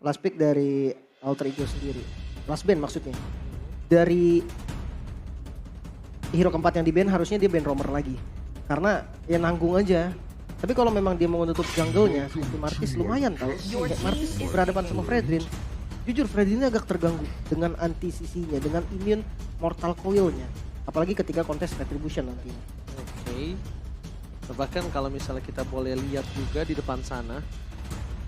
last pick dari Alter Ego sendiri. Last ban maksudnya. Dari hero keempat yang di ban harusnya dia ban roamer lagi. Karena ya nanggung aja. Tapi kalau memang dia mau menutup jungle-nya seperti Martis lumayan tau. Kayak Martis berhadapan sama Fredrin. Jujur Fredrin ini agak terganggu dengan anti-CC-nya, dengan immune mortal coil-nya. Apalagi ketika kontes retribution nantinya. Oke. Bahkan kalau misalnya kita boleh lihat juga di depan sana,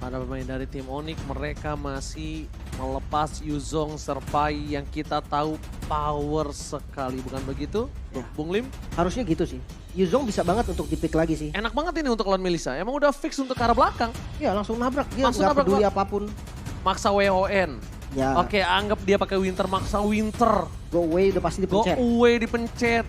para pemain dari tim Onyx mereka masih melepas Yuzong Serpai yang kita tahu power sekali, bukan begitu? Ya. Bung Lim? Harusnya gitu sih. Yuzong bisa banget untuk di-pick lagi sih. Enak banget ini untuk lawan Melissa, emang udah fix untuk ke arah belakang. Ya langsung nabrak, dia Langsung nggak nabrak, peduli Pak. apapun. Maksa WON. Ya. Oke, anggap dia pakai Winter, maksa Winter. Go away udah pasti Go dipencet. away dipencet.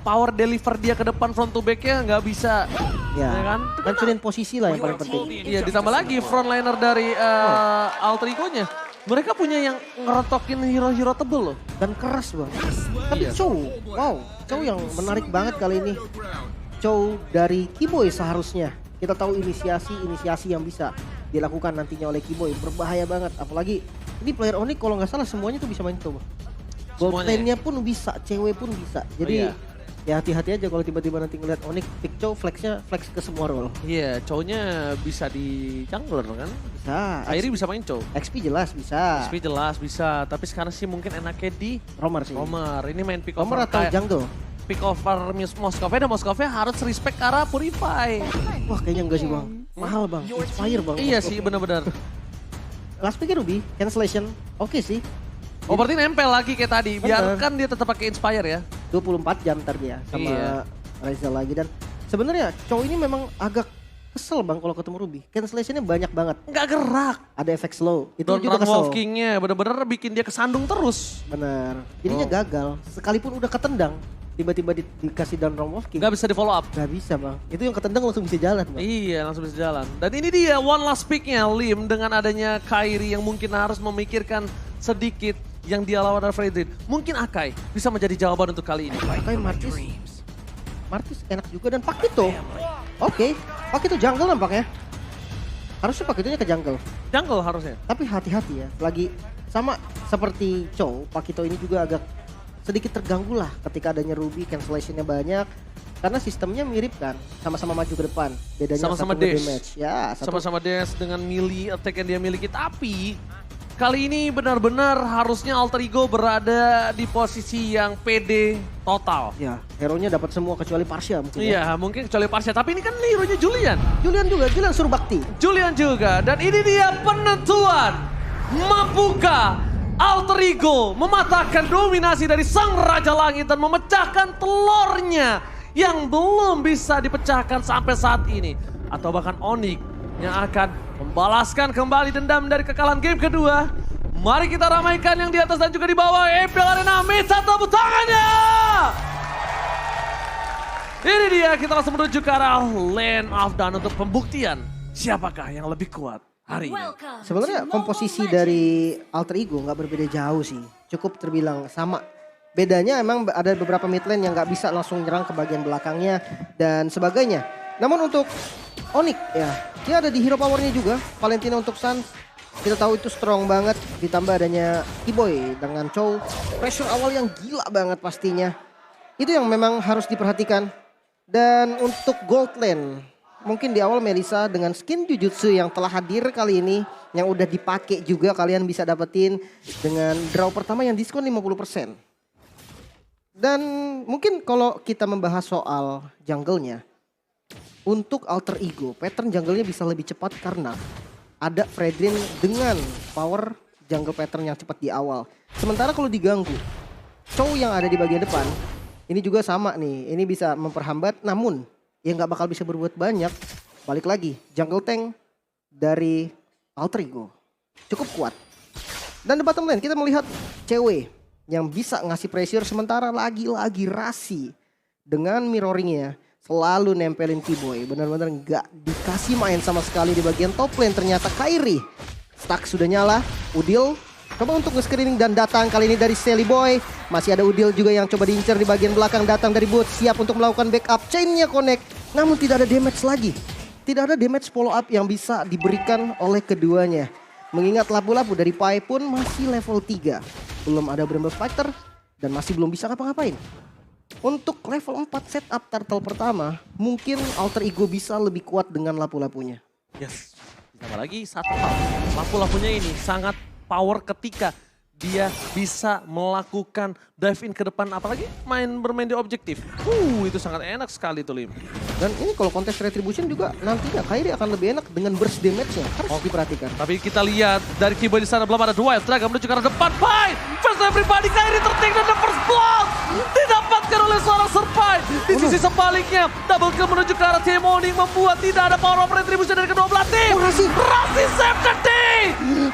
Power deliver dia ke depan front to back-nya nggak bisa. Ya, Ya kan? hancurin posisi lah yang paling penting. Iya, ditambah lagi frontliner dari Alter Ego-nya. Mereka punya yang ngerotokin hero-hero tebel loh. Dan keras bang. Tapi Iya. Chow, wow, Chow yang menarik banget kali ini. Chow dari Kiboy seharusnya. Kita tahu inisiasi yang bisa dilakukan nantinya oleh Kiboy. Berbahaya banget, apalagi ini player Onyx kalau nggak salah semuanya tuh bisa main Chow. Gold Semuanya. lane-nya pun bisa, cewek pun bisa. Jadi iya. ya hati-hati aja kalau tiba-tiba nanti ngeliat Onyx pick Chow, flexnya flex ke semua role. Iya, Chow-nya bisa di jungler kan. Bisa. Airi bisa main Chow. XP jelas bisa. XP jelas bisa, tapi sekarang sih mungkin enaknya di Romer sih. Romer. Ini main pick Romer over atau jungle? pick over Moskova, dan Moskova harus respect ke arah Purify. Wah kayaknya enggak sih bang. Mahal bang, inspire bang. Iya sih, benar-benar. Last pick Ruby, cancellation, oke sih. Oh berarti nempel lagi kayak tadi, Bener. biarkan dia tetap pakai Inspire ya. 24 jam ntar dia sama Iya. Reza lagi. Dan sebenarnya Chow ini memang agak kesel bang kalau ketemu Ruby. Cancellationnya banyak banget. Nggak gerak. Ada efek slow, itu Don't juga run kesel. walkingnya bener-bener bikin dia kesandung terus. Bener, jadinya Oh. gagal. Sekalipun udah ketendang, tiba-tiba dikasih down round walking. Nggak bisa di follow up. Gak bisa bang, itu yang ketendang langsung bisa jalan bang. Iya langsung bisa jalan. Dan ini dia one last picknya Lim dengan adanya Kairi yang mungkin harus memikirkan sedikit yang dia lawan dari Fredrin. Mungkin Akai bisa menjadi jawaban untuk kali ini. Kayak Martis enak juga dan Pakito. Oke, Pakito jungle nampaknya. Harusnya Pakitonya ke jungle. Jungle harusnya. Tapi hati-hati ya, lagi sama seperti Chow, Pakito ini juga agak sedikit terganggu lah ketika adanya Ruby, cancellationnya banyak. Karena sistemnya mirip kan, sama-sama maju ke depan. Bedanya Sama-sama satu dash. damage. Ya, satu Sama-sama dash dengan melee attack yang dia miliki. Tapi kali ini benar-benar harusnya Alter Ego berada di posisi yang pede total. ya, hero-nya dapat semua kecuali Parsha mungkin. Ya. Iya mungkin kecuali Parsha. Tapi ini kan hero-nya Julian. Julian suruh bakti. Julian juga. Dan ini dia penentuan. Mampukah Alter Ego mematahkan dominasi dari Sang Raja Langit dan memecahkan telurnya yang belum bisa dipecahkan sampai saat ini. Atau bahkan Onyx yang akan membalaskan kembali dendam dari kekalahan game kedua. Mari kita ramaikan yang di atas dan juga di bawah. EPL Arena, minta tepuk tangannya! Ini dia, kita langsung menuju ke arah Land of Dawn untuk pembuktian siapakah yang lebih kuat hari ini. Sebenarnya komposisi dari Alter Ego nggak berbeda jauh sih. Cukup terbilang sama. Bedanya emang ada beberapa mid lane yang nggak bisa langsung nyerang ke bagian belakangnya dan sebagainya. Namun untuk Onyx ya, dia ada di hero powernya juga. Valentina untuk Sun, kita tahu itu strong banget. Ditambah adanya Kiboy dengan Chow. Pressure awal yang gila banget pastinya. Itu yang memang harus diperhatikan. Dan untuk gold lane, mungkin di awal Melissa dengan skin Jujutsu yang telah hadir kali ini, yang udah dipakai juga kalian bisa dapetin dengan draw pertama yang diskon 50%. Dan mungkin kalau kita membahas soal jungle-nya, untuk Alter Ego, pattern jungle-nya bisa lebih cepat karena ada Fredrin dengan power jungle pattern yang cepat di awal. Sementara kalau diganggu, Chow yang ada di bagian depan, ini juga sama nih, ini bisa memperhambat namun ya nggak bakal bisa berbuat banyak. Balik lagi, jungle tank dari Alter Ego cukup kuat. Dan di bottom lane kita melihat cewek yang bisa ngasih pressure sementara lagi-lagi Rasi dengan mirroringnya selalu nempelin Kiboy. Benar-benar nggak dikasih main sama sekali di bagian top lane. Ternyata Kairi stack sudah nyala, Udil coba untuk nge-screening dan datang kali ini dari Sally Boy. Masih ada Udil juga yang coba diincar di bagian belakang, datang dari bot, siap untuk melakukan backup. Chainnya connect, namun tidak ada damage lagi. Tidak ada damage follow up yang bisa diberikan oleh keduanya. Mengingat lapu-lapu dari Pai pun masih level 3. Belum ada Bramble Fighter dan masih belum bisa ngapa-ngapain. Untuk level 4 setup turtle pertama, mungkin Alter Ego bisa lebih kuat dengan lapu-lapunya. Yes. Ditambah lagi satu hal, lapu-lapunya ini sangat power ketika dia bisa melakukan dive in ke depan, apalagi bermain di objektif. Itu sangat enak sekali tuh Lim. Dan ini kalau kontes Retribution juga nantinya Kairi akan lebih enak dengan burst damage-nya. Harus diperhatikan. Tapi kita lihat dari Kiboy di sana belum ada Wild Dragon menuju ke arah depan. Fight! First everybody, Kairi terting dan the first blood didapatkan oleh seorang Survive. Di sisi sebaliknya, double kill menuju ke arah Team Onyx membuat tidak ada power of Retribution dari kedua belah tim. Rasi save the day!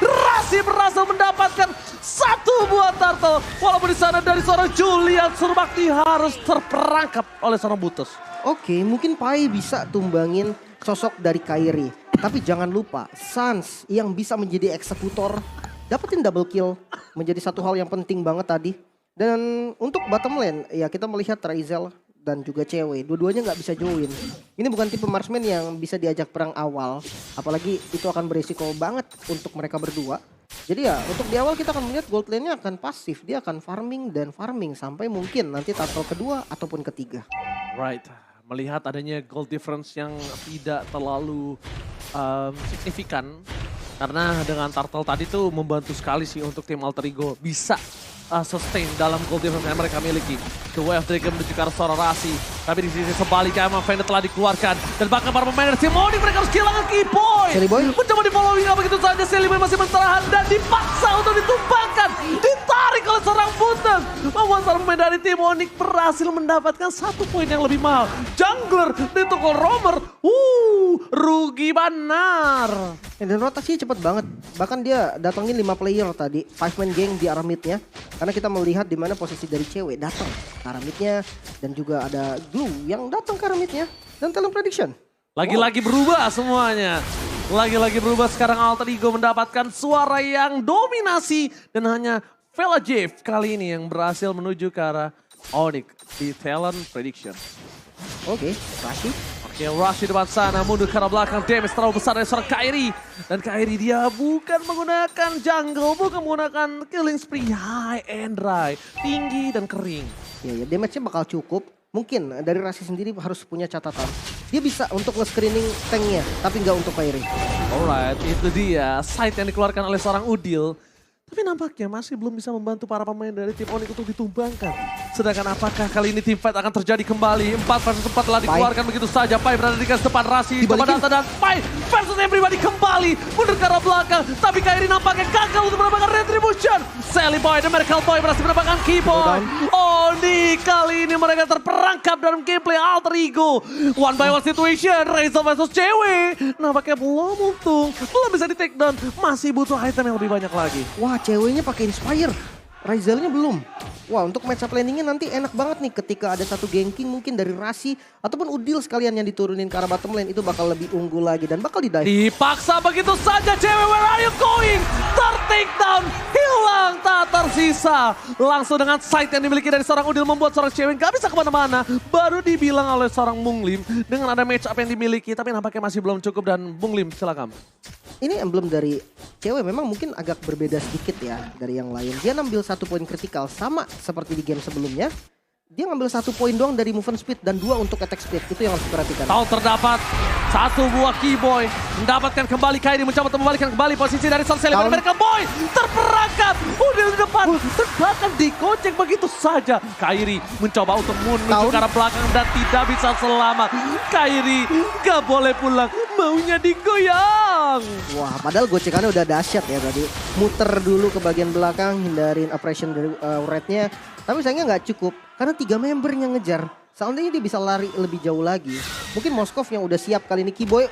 Rasi berhasil mendapatkan satu buah turtle. Walaupun di sana dari seorang Julian Surbakti harus terperangkap oleh seorang Butus. Oke, mungkin Pai bisa tumbangin sosok dari Kairi. Tapi jangan lupa, Sans yang bisa menjadi eksekutor, dapetin double kill. Menjadi satu hal yang penting banget tadi. Dan untuk bottom lane, ya kita melihat Traizel dan juga cewek. Dua-duanya nggak bisa join. Ini bukan tipe marksman yang bisa diajak perang awal. Apalagi itu akan beresiko banget untuk mereka berdua. Jadi ya untuk di awal kita akan melihat gold lane-nya akan pasif. Dia akan farming dan farming sampai mungkin nanti turtle kedua ataupun ketiga. Right. Melihat adanya gold difference yang tidak terlalu signifikan. Karena dengan turtle tadi tuh membantu sekali sih untuk tim Alter Ego bisa sustain dalam gold difference yang mereka miliki. The Way of Dragon menuju ke arah seorang Rasi. Tapi di sisi sebaliknya emang Fender telah dikeluarkan. Dan bahkan para pemain dari Simoni mereka harus kehilangan Kiboy. Mencoba di following apa begitu saja. Seliboy masih bertahan dan dipaksa untuk ditumbangkan. Ditarik oleh seorang Butus. Membuat para pemain dari tim Onyx berhasil mendapatkan 1 poin yang lebih mahal. Jungler ditukul Romer. Rugi benar. Dan rotasinya cepat banget. Bahkan dia datangin 5 player tadi. 5-man gang di arah midnya. Karena kita melihat di mana posisi dari cewek datang ke arah midnya. Dan juga ada Glue yang datang ke arah midnya. Dan talent prediction. Lagi-lagi berubah semuanya. Lagi-lagi berubah sekarang Alter Ego mendapatkan suara yang dominasi. Dan hanya Vela Jeff kali ini yang berhasil menuju ke arah Onyx di talent prediction. Oke, Rashid. Oke, Rashid depan sana, mundur ke arah belakang, damage terlalu besar dari seorang Kairi. Dan Kairi dia bukan menggunakan jungle, bukan menggunakan killing spree, high and dry, tinggi dan kering. Ya, damage-nya bakal cukup. Mungkin dari Rashid sendiri harus punya catatan. Dia bisa untuk nge-screening tanknya, tapi nggak untuk Kairi. Alright, itu dia sight yang dikeluarkan oleh seorang Udil. Tapi nampaknya masih belum bisa membantu para pemain dari tim Onyx untuk ditumbangkan. Sedangkan apakah kali ini tim fight akan terjadi kembali? 4 versus 4 telah dikeluarkan begitu saja. Pai berada di garis depan, Rasi coba datang dan Pai versus everybody kembali. Mundur ke arah belakang. Tapi Kairi nampaknya gagal untuk mendapatkan retribution. Sally Boy dan Miracle Boy berhasil mendapatkan Keyboy. Onyx kali ini mereka terperangkap dalam gameplay Alter Ego. One by one situation, Razel versus cewek. Nampaknya belum untung, belum bisa di take down. Masih butuh item yang lebih banyak lagi. Wah, ceweknya pakai Inspire. Raizelnya belum. Wah, untuk match up landingnya nanti enak banget nih ketika ada satu ganking mungkin dari Rasi ataupun Udil sekalian yang diturunin ke arah bottom lane, itu bakal lebih unggul lagi dan bakal di-dive. Dipaksa begitu saja cewek, where are you going? Ter-take down, hilang tak tersisa. Langsung dengan sight yang dimiliki dari seorang Udil membuat seorang cewek gak bisa kemana-mana. Baru dibilang oleh seorang Munglim dengan ada match up yang dimiliki, tapi nampaknya masih belum cukup dan Munglim silakan. Ini emblem dari cewek memang mungkin agak berbeda sedikit ya dari yang lain. Dia ngambil 1 poin kritikal sama seperti di game sebelumnya. Dia ngambil 1 poin doang dari movement speed dan 2 untuk attack speed. Itu yang harus diperhatikan. Tahu terdapat 1 buah Keyboy. Mendapatkan kembali Kairi, mencoba untuk membalikan kembali posisi dari Sanseli. Miracle Boy terperangkap. Udah di depan. Bahkan dikocek begitu saja. Kairi mencoba untuk menuju ke arah belakang dan tidak bisa selamat. Kairi gak boleh pulang. Maunya digoyang. Wah, padahal gocekannya udah dahsyat ya tadi. Muter dulu ke bagian belakang, hindarin oppression dari rednya. Tapi sayangnya nggak cukup karena 3 member yang ngejar. Seandainya dia bisa lari lebih jauh lagi. Mungkin Moskov yang udah siap kali ini Keyboy.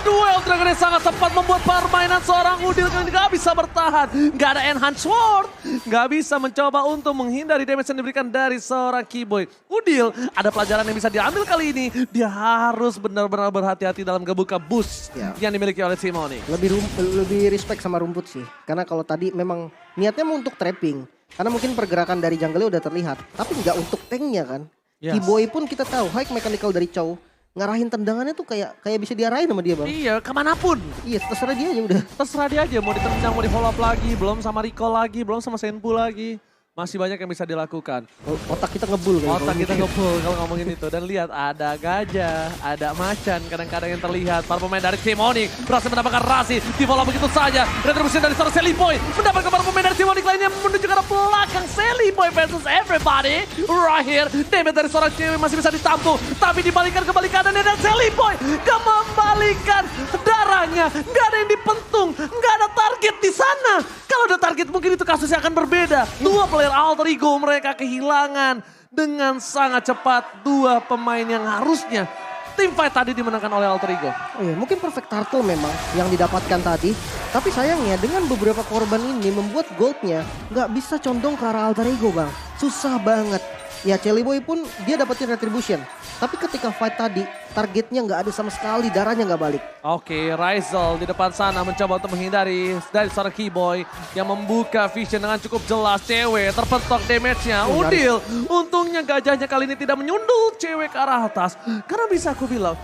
Duel Dragon yang sangat tepat membuat permainan seorang Udil yang gak bisa bertahan. Gak ada enhance sword. Gak bisa mencoba untuk menghindari damage yang diberikan dari seorang Keyboy. Udil ada pelajaran yang bisa diambil kali ini. Dia harus benar-benar berhati-hati dalam ngebuka boost yang dimiliki oleh Simoni. Lebih respect sama rumput sih. Karena kalau tadi memang niatnya mau untuk trapping. Karena mungkin pergerakan dari jungle udah terlihat. Tapi nggak untuk tanknya kan. Keyboy pun kita tahu high mechanical dari Chow. ngarahin tendangannya tuh kayak bisa diarahin sama dia bang. Iya, kemanapun. Iya terserah dia aja udah. Terserah dia aja, mau ditendang, mau di follow up lagi, belum sama Rico lagi, belum sama Senpu lagi. Masih banyak yang bisa dilakukan. Otak kita ngebul kayaknya. Otak kita ngebul kalau ngomongin itu. Dan lihat ada gajah, ada macan kadang-kadang yang terlihat. Para pemain dari tim Onyx berhasil mendapatkan Rasi. Di follow begitu saja. Retribution dari seorang Selly Boy. Mendapatkan para pemain dari tim Onyx lainnya menuju ke arah belakang. Selly Boy versus everybody. Right here. Damage dari seorang cewek masih bisa ditampung. Tapi dibalikan kembali kanannya dan Selly Boy kembalikan darahnya. Nggak ada yang dipentung. Nggak ada target di sana. Kalau ada target mungkin itu kasusnya akan berbeda. Dua player Alter Ego mereka kehilangan dengan sangat cepat dua pemain yang harusnya tim fight tadi dimenangkan oleh Alter Ego. Oh iya, mungkin perfect turtle memang yang didapatkan tadi. Tapi sayangnya dengan beberapa korban ini membuat goldnya nggak bisa condong ke arah Alter Ego bang. Susah banget. Ya Celi Boy pun dia dapetin retribution. Tapi ketika fight tadi targetnya nggak ada sama sekali, darahnya nggak balik. Oke, Rizal di depan sana mencoba untuk menghindari dari seorang Keyboy yang membuka vision dengan cukup jelas. Cewek terpentok damage-nya. Udil, untungnya gajahnya kali ini tidak menyundul cewek ke arah atas. Karena bisa aku bilang,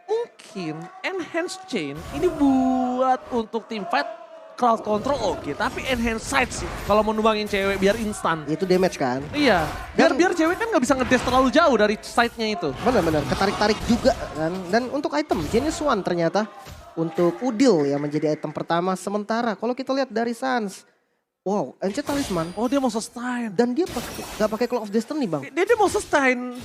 mungkin enhance chain ini buat untuk tim fight crowd control oke, tapi enhance sight sih kalau mau numbangin cewek biar instan. Itu damage kan? Iya, biar cewek kan nggak bisa ngedes terlalu jauh dari side-nya itu. Benar-benar ketarik-tarik juga kan. Dan untuk item Genius One ternyata untuk Udil yang menjadi item pertama. Sementara kalau kita lihat dari Sans, wow, Ancient Talisman. Oh dia mau sustain. Dan dia gak pakai Clock of Destiny bang. Dia mau sustain,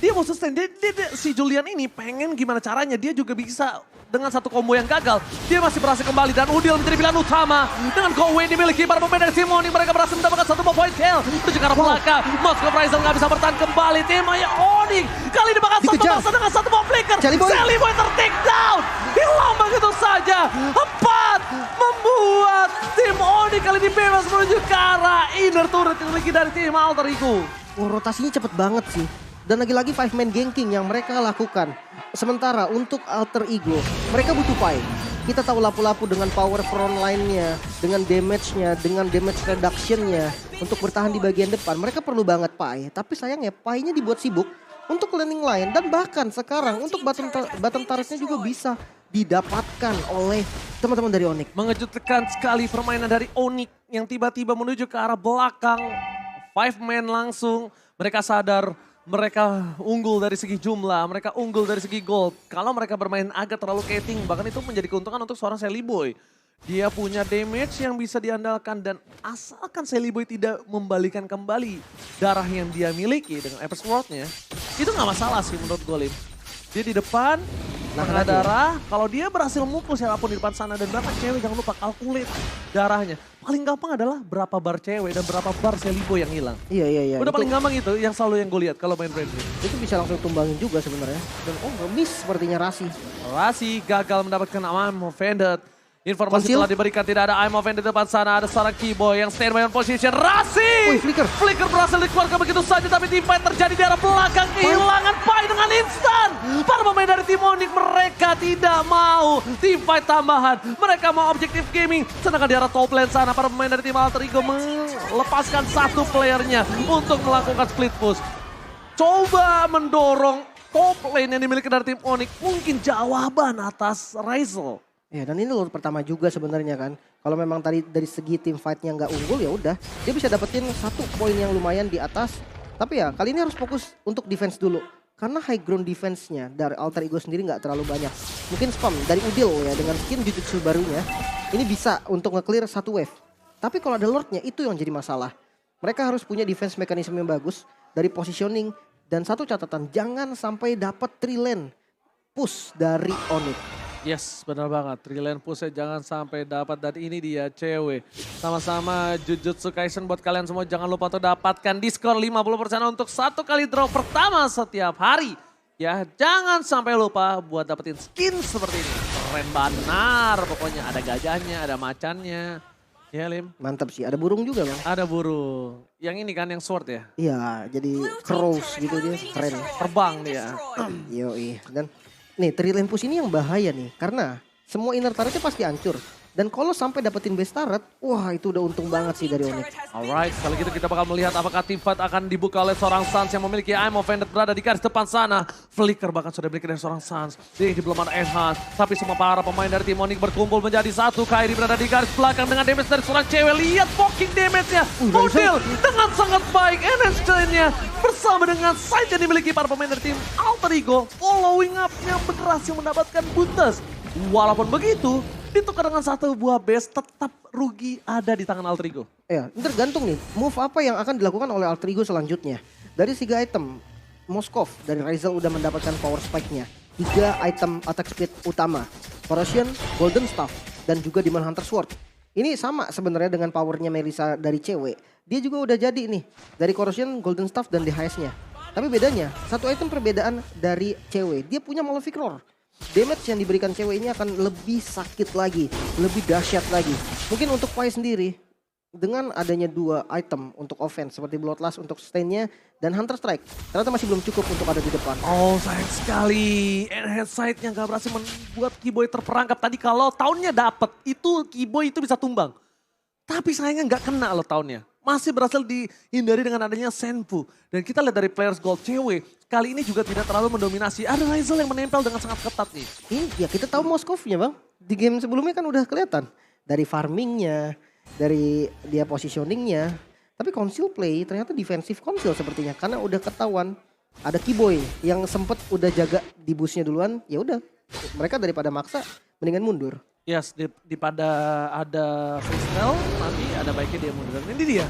si Julian ini pengen gimana caranya dia juga bisa dengan satu combo yang gagal. Dia masih berhasil kembali dan Udil menjadi pilihan utama. Dengan go away dimiliki para pemain dari Simoni, mereka berhasil mendapatkan satu point kill. Menuju ke arah belakang, Moskov Rizal gak bisa bertahan kembali. Tim Onyx kali ini bakal satu bangsa dengan satu ball flicker. Selly Boy ter-take down, hilang begitu saja. 4 membuat tim Onyx kali ini bebas menuju ke arah inner turret yang dimiliki dari tim Alter Ego. Oh, rotasinya cepet banget sih. Dan lagi-lagi 5-man ganking yang mereka lakukan. Sementara untuk Alter Ego, mereka butuh Pai. Kita tahu lapu-lapu dengan power front line-nya, dengan damage-nya, dengan damage reduction-nya. Untuk bertahan di bagian depan, mereka perlu banget Pai. Tapi sayangnya Pai-nya dibuat sibuk untuk landing line. Dan bahkan sekarang untuk bottom turret-nya juga bisa didapatkan oleh teman-teman dari Onyx. Mengejutkan sekali permainan dari Onyx yang tiba-tiba menuju ke arah belakang. 5 man langsung, mereka sadar mereka unggul dari segi jumlah, mereka unggul dari segi gold. Kalau mereka bermain agak terlalu keting, bahkan itu menjadi keuntungan untuk seorang Selly Boy. Dia punya damage yang bisa diandalkan dan asalkan Selly Boy tidak membalikan kembali darah yang dia miliki dengan Apex World-nya, itu gak masalah sih menurut Golim. Dia di depan, kena darah, kalau dia berhasil mukul siapapun di depan sana dan berapa cewek, jangan lupa kalkulit darahnya. Paling gampang adalah berapa bar cewek dan berapa bar Selly Boy yang hilang. Iya. Udah paling gampang itu yang selalu yang gue lihat kalau main friendly. Itu bisa langsung tumbangin juga sebenarnya. Dan miss sepertinya Rasi. Rasi gagal mendapatkan I'm offended. Informasi telah diberikan, tidak ada I'm offended di depan sana. Ada seorang Keyboy yang stand by on position. Rasi! Flicker berhasil dikeluarkan begitu saja, tapi tim fight terjadi di arah belakang. Kehilangan Pai dengan instan. Para pemain dari tim Onyx mereka tidak mau tim fight tambahan. Mereka mau objektif gaming. Sedangkan di arah top lane sana, para pemain dari tim Alter Ego melepaskan satu playernya untuk melakukan split push. Coba mendorong top lane yang dimiliki dari tim Onyx. Mungkin jawaban atas Rizal. Ya dan ini lord pertama juga sebenarnya kan. Kalau memang tadi dari segi tim fightnya nggak unggul ya udah. Dia bisa dapetin 1 poin yang lumayan di atas. Tapi ya kali ini harus fokus untuk defense dulu. Karena high ground defense-nya dari Alter Ego sendiri nggak terlalu banyak. Mungkin spam dari Udil ya dengan skin Jujutsu barunya. Ini bisa untuk nge-clear 1 wave. Tapi kalau ada lordnya itu yang jadi masalah. Mereka harus punya defense mekanisme yang bagus. Dari positioning. Dan satu catatan, jangan sampai dapat 3 lane push dari Onyx. Yes, benar banget. Trillion push jangan sampai dapat, dan ini dia cewek. Sama-sama Jujutsu Kaisen buat kalian semua. Jangan lupa untuk dapatkan diskon 50% untuk 1 kali draw pertama setiap hari. Ya, jangan sampai lupa buat dapetin skin seperti ini. Keren benar pokoknya. Ada gajahnya, ada macannya. Ya Lim. Mantap sih, ada burung juga bang. Ada burung. Yang ini kan yang sword ya? Iya, jadi crows gitu dia, keren. Terbang dia. Yoi, dan nih Trillion Push ini yang bahaya nih. Karena semua inner turretnya pasti hancur. Dan kalau sampai dapetin base turret, wah itu udah untung banget sih dari Onyx. Alright, kali gitu kita bakal melihat apakah teamfight akan dibuka oleh seorang Suns yang memiliki I'm Offended berada di garis depan sana. Flicker bahkan sudah dimiliki dari seorang Suns. Di belum ada Enhance, tapi semua para pemain dari tim Onyx berkumpul menjadi satu. Kairi berada di garis belakang dengan damage dari seorang cewek. Lihat poking damage-nya. Model dengan sangat baik. Enhance-nya bersama dengan side yang dimiliki para pemain dari tim Alter Ego. Following up-nya berhasil mendapatkan buntes. Walaupun begitu, ditukar dengan satu buah base, tetap rugi ada di tangan Alter Ego. Ya, ini tergantung nih, move apa yang akan dilakukan oleh Alter Ego selanjutnya. Dari 3 item, Moskov dari Ryzel udah mendapatkan power spike-nya. 3 item attack speed utama, Corrosion, Golden Staff, dan juga Demon Hunter Sword. Ini sama sebenarnya dengan powernya Melissa dari cewek. Dia juga udah jadi nih, dari Corrosion, Golden Staff, dan DHS-nya. Tapi bedanya, satu item perbedaan dari cewek, dia punya Malefic Roar. Damage yang diberikan cewek ini akan lebih sakit lagi, lebih dahsyat lagi. Mungkin untuk Pai sendiri, dengan adanya 2 item untuk offense seperti Bloodlust untuk sustain-nya dan Hunter Strike, ternyata masih belum cukup untuk ada di depan. Oh sayang sekali, Enhance Sight-nya gak berhasil membuat Kiboy terperangkap. Tadi kalau tahunnya dapet, itu Kiboy itu bisa tumbang. Tapi sayangnya gak kena loh tahunnya. Masih berhasil dihindari dengan adanya Senpu. Dan kita lihat dari Players Gold cewek, kali ini juga tidak terlalu mendominasi. Ada Ryzel yang menempel dengan sangat ketat nih. Ini ya kita tahu Moskovnya bang, di game sebelumnya kan udah kelihatan. Dari farmingnya, dari dia positioningnya. Tapi conceal play ternyata defensive conceal sepertinya. Karena udah ketahuan ada Kiboy yang sempet udah jaga di busnya duluan. Ya udah, mereka daripada maksa mendingan mundur. Yes, daripada ada freestyle, nanti ada baiknya dia mundur. Dan ini dia.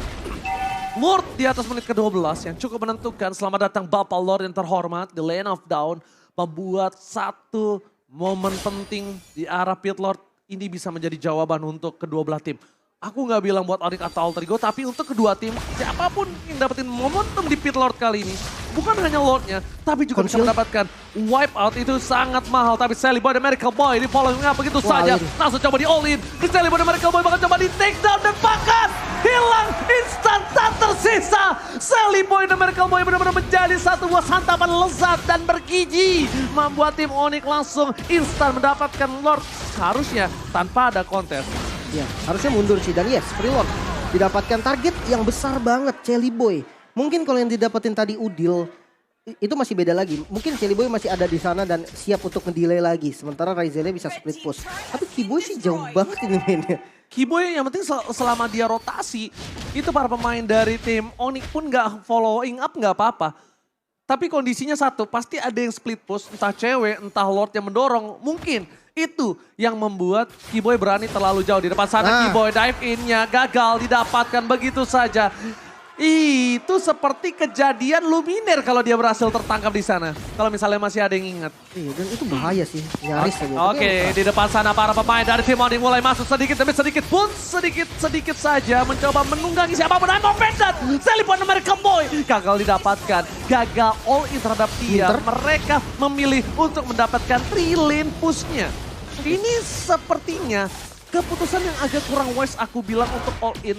Lord di atas menit ke-12 yang cukup menentukan. Selamat datang Bapak Lord yang terhormat di Lane of Dawn. Membuat satu momen penting di arah Pit Lord. Ini bisa menjadi jawaban untuk kedua belah tim. Aku nggak bilang buat Onyx atau Alter Ego, tapi untuk kedua tim, siapapun yang dapetin momentum di Pit Lord kali ini, bukan hanya Lordnya, tapi juga bisa mendapatkan wipe out itu sangat mahal. Tapi Sally Boy The Miracle Boy di following up begitu saja, langsung coba di all in. Di Sally Boy The Miracle Boy bahkan coba di take down dan bahkan hilang instan tak tersisa. Sally Boy The Miracle Boy benar-benar menjadi satu buah santapan lezat dan bergizi, membuat tim Onyx langsung instan mendapatkan Lord seharusnya tanpa ada kontes. Ya, harusnya mundur sih. Dan yes, Freelord didapatkan target yang besar banget, Celi Boy. Mungkin kalau yang didapetin tadi Udil, itu masih beda lagi. Mungkin Celi Boy masih ada di sana dan siap untuk ngedelay lagi. Sementara Ryzelnya bisa split push. Tapi Kiboy sih jauh banget ini mainnya. Kiboy yang penting selama dia rotasi, itu para pemain dari tim Onyx pun gak following up gak apa-apa. Tapi kondisinya satu, pasti ada yang split push, entah cewek, entah Lord yang mendorong. Mungkin itu yang membuat Kiboy berani terlalu jauh. Di depan sana Kiboy dive in-nya gagal didapatkan begitu saja. Itu seperti kejadian Luminaire kalau dia berhasil tertangkap di sana. Kalau misalnya masih ada yang ingat. Iya, dan itu bahaya sih, nyaris aja. Oke, di depan sana para pemain dari tim Onyx mulai masuk sedikit demi sedikit pun sedikit saja mencoba menunggangi siapapun. I'm offended. Telepon Miracle Boy gagal didapatkan, gagal all in terhadap dia. Mereka memilih untuk mendapatkan 3 lane push-nya. Ini sepertinya keputusan yang agak kurang wise aku bilang untuk all in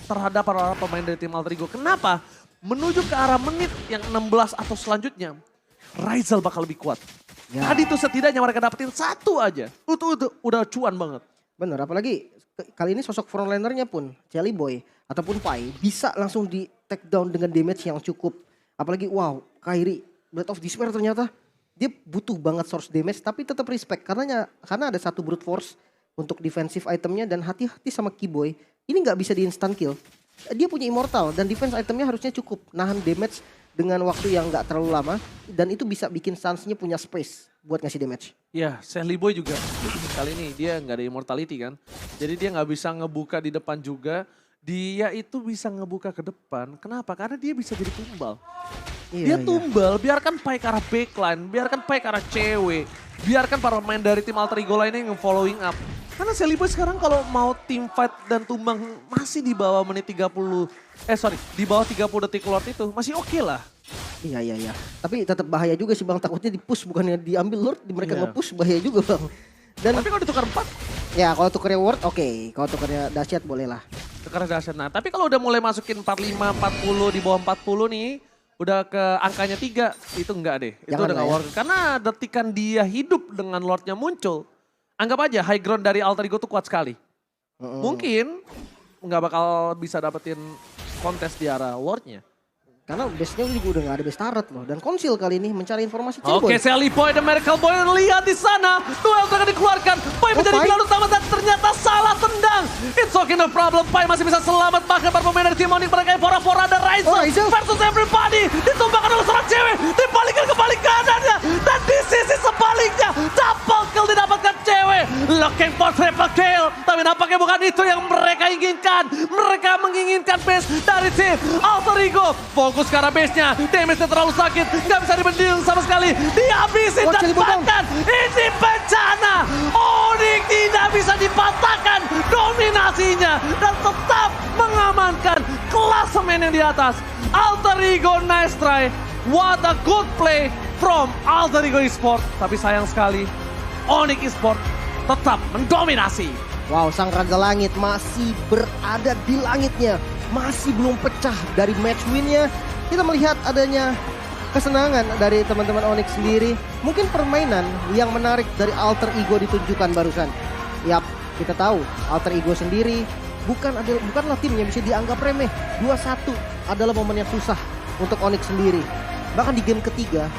terhadap para pemain dari tim Alter Ego. Kenapa? Menuju ke arah menit yang 16 atau selanjutnya, Ryzel bakal lebih kuat. Ya. Tadi tuh setidaknya mereka dapetin satu aja. Itu udah cuan banget. Bener, apalagi kali ini sosok frontlinernya pun, Celi Boy ataupun Pai, bisa langsung di take down dengan damage yang cukup. Apalagi wow, Kairi, Blade of Despair ternyata dia butuh banget source damage tapi tetap respect. Karena ada satu brute force untuk defensive itemnya dan hati-hati sama Kiboy. Ini nggak bisa di instant kill. Dia punya immortal dan defense itemnya harusnya cukup nahan damage dengan waktu yang nggak terlalu lama. Dan itu bisa bikin Suns-nya punya space buat ngasih damage. Ya, Sally Boy juga kali ini dia nggak ada immortality kan. Jadi dia nggak bisa ngebuka di depan juga. Dia itu bisa ngebuka ke depan. Kenapa? Karena dia bisa jadi tumbal. Dia tumbal, biarkan Pai ke arah backline, biarkan Pai ke arah cewek. Biarkan para pemain dari tim Alter Ego lainnya yang following up. Karena Sally Boy sekarang kalau mau team fight dan tumbang masih di bawah menit 30, di bawah 30 detik Lord itu masih oke lah. Iya. Tapi tetap bahaya juga sih bang, takutnya di-push bukannya diambil Lord, mereka nge-push bahaya juga bang. Dan tapi kalau ditukar 4? Ya kalau tukernya Word oke, kalau tukernya dahsyat boleh lah. Tukernya dahsyat, nah tapi kalau udah mulai masukin 45, 40, di bawah 40 nih, udah ke angkanya 3, itu enggak deh. Itu udah gak worth it. Karena detikan dia hidup dengan Lordnya muncul, anggap aja high ground dari Alter Ego tuh kuat sekali. Mungkin nggak bakal bisa dapetin kontes di arah Lordnya. Karena base-nya juga udah gak ada base turret loh. Dan Konsil kali ini mencari informasi Oke, Sally Boy dan Miracle Boy lihat di sana. Duel akan dikeluarkan. Pai menjadi Pai? pilihan utama dan ternyata salah tendang. It's okay, no problem. Pai masih bisa selamat. Bahkan para pemain dari tim Onyx mereka Fora ada Raizel versus everybody. Ditumbangkan oleh seorang cewek. Dibalikkan ke balik kanannya. Dan di sisi sebaliknya. Double kill didapatkan cewek. Looking for triple kill. Tapi nampaknya bukan itu yang mereka inginkan. Mereka menginginkan base dari tim Alter Ego. Fokus ke arah base-nya. Damage-nya terlalu sakit. Nggak bisa dibendung sama sekali. Dihabisin dan bahkan ini bencana. Onyx tidak bisa dipatahkan dominasinya. Dan tetap mengamankan klasemen yang di atas. Alter Ego nice try. What a good play from Alter Ego Esports. Tapi sayang sekali Onyx Esports tetap mendominasi. Wow, sang Raja Langit masih berada di langitnya. Masih belum pecah dari match win-nya. Kita melihat adanya kesenangan dari teman-teman Onyx sendiri. Mungkin permainan yang menarik dari Alter Ego ditunjukkan barusan. Yap, kita tahu Alter Ego sendiri bukanlah tim yang bisa dianggap remeh. 2-1 adalah momen yang susah untuk Onyx sendiri. Bahkan di game ketiga,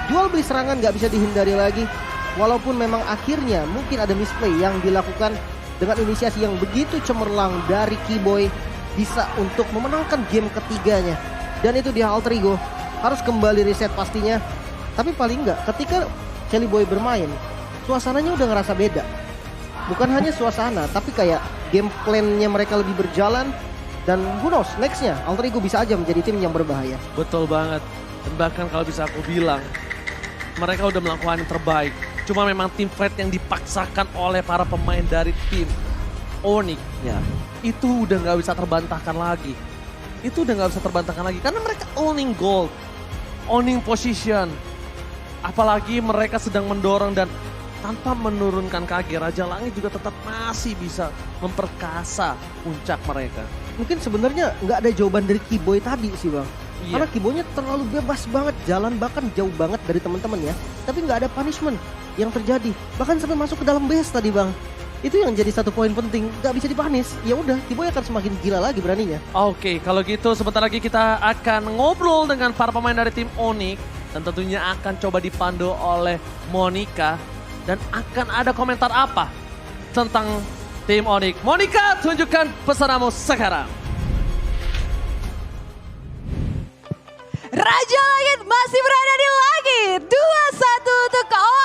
jual beli serangan gak bisa dihindari lagi. Walaupun memang akhirnya mungkin ada misplay yang dilakukan dengan inisiasi yang begitu cemerlang dari Keyboy bisa untuk memenangkan game ketiganya. Dan itu dia Alter Ego harus kembali reset pastinya. Tapi paling enggak ketika Shelly Boy bermain, suasananya udah ngerasa beda. Bukan hanya suasana, tapi kayak game plan-nya mereka lebih berjalan. Dan who knows, next-nya Alter Ego bisa aja menjadi tim yang berbahaya. Betul banget. Dan bahkan kalau bisa aku bilang, mereka udah melakukan yang terbaik. Cuma memang tim fight yang dipaksakan oleh para pemain dari tim Onyx ya, itu udah nggak bisa terbantahkan lagi. Karena mereka owning gold, owning position. Apalagi mereka sedang mendorong dan tanpa menurunkan KG, Raja Langit juga tetap masih bisa memperkasa puncak mereka. Mungkin sebenarnya nggak ada jawaban dari Keyboy tadi sih bang. Iya. Karena Keyboy-nya terlalu bebas banget, jalan bahkan jauh banget dari teman-teman ya. Tapi nggak ada punishment yang terjadi. Bahkan sampai masuk ke dalam base tadi bang. Itu yang jadi satu poin penting, nggak bisa dipanis. Ya udah, Keyboy akan semakin gila lagi beraninya. Oke, kalau gitu sebentar lagi kita akan ngobrol dengan para pemain dari tim Onyx. Dan tentunya akan coba dipandu oleh Monica. Dan akan ada komentar apa tentang tim Onyx. Monica, tunjukkan pesanmu sekarang. Raja Langit masih berada di langit. 2-1 untuk On